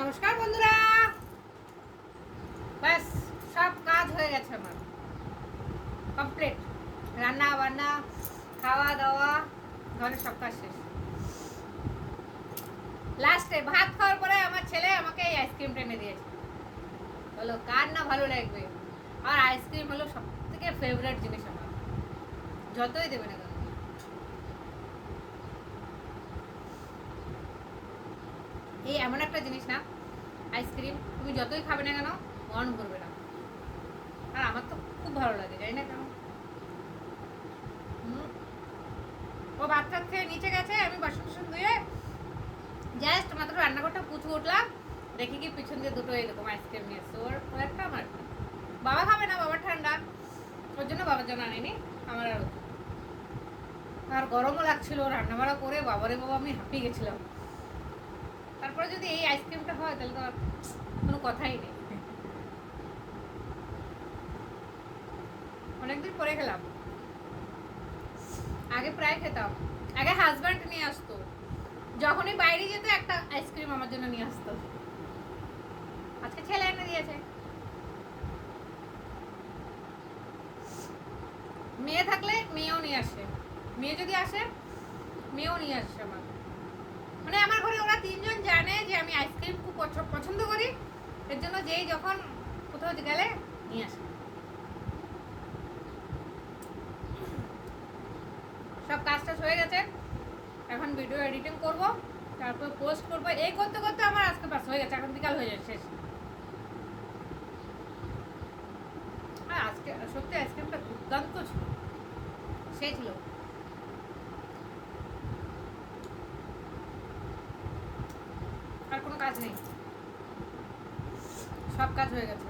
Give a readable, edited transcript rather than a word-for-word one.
নমস্কার বন্ধুরা, ব্যাস সব কাজ হয়ে গেছে আমার কমপ্লিট। রান্না বান্না, খাওয়া দাওয়া, ঘরের সব কাজ শেষ। লাস্টে ভাত খাওয়ার পরে আমার ছেলে আমাকে এই আইসক্রিমটা এনে দিয়েছে। বলো কার না ভালো লাগবে। আর আইসক্রিম হলো সব থেকে ফেভারিট জিনিস আমার, যতই দেবে না কেন। এই এমন একটা জিনিস না, আইসক্রিম তুমি যতই খাবে না কেন মন করবে না। আর আমার তো খুব ভালো লাগে, জানি না কেন। ও ভাত টাত খেয়ে নিচে গেছে, আমি বাসন টাসন ধুয়ে জাস্ট মাত্র রান্নাঘরটা পুছু উঠলাম, দেখি কি পিছন দিয়ে দুটো এরকম আইসক্রিম নিয়ে এসছে। ওর একটা আমার একটা। বাবা খাবে না, বাবার ঠান্ডা, ওর জন্য বাবার জন্য আনিনি। আমার আর গরমও লাগছিল, রান্না বাড়া করে বাবারে বাবা আমি হাঁপিয়ে গেছিলাম। তারপরে যদি এই আইসক্রিমটা হয় তাহলে তো আর কোনো কথাই নেই। অনেকদিন পরে খেলাম, আগে প্রায় খেতাম। আগে হাজব্যান্ড নিয়ে আসতো, যখনই বাইরে যেত একটা আইসক্রিম আমার জন্য নিয়ে আসতো। আজকে ছেলে এনে দিয়েছে। মেয়ে থাকলে মেয়েও নিয়ে আসে, মেয়ে যদি আসে মেয়েও নিয়ে আসে আমার। মানে আমার ঘরে ওরা তিনজন জানে যে আমি আইসক্রিম খুব পছন্দ করি, এর জন্য যেই যখন কোথাও গেলে নিয়ে আসে। সব কাজ টাজ হয়ে গেছে, এখন ভিডিও এডিটিং করব, তারপর পোস্ট করব। এই করতে করতে আমার আজকে পাস হয়ে গেছে, এখন বিকাল হয়ে যাচ্ছে শেষ। আর আজকে সত্যি আইসক্রিমটা দুর্দান্ত ছিল, সেই ছিল। আর কোনো কাজ নেই, সব কাজ হয়ে গেছে।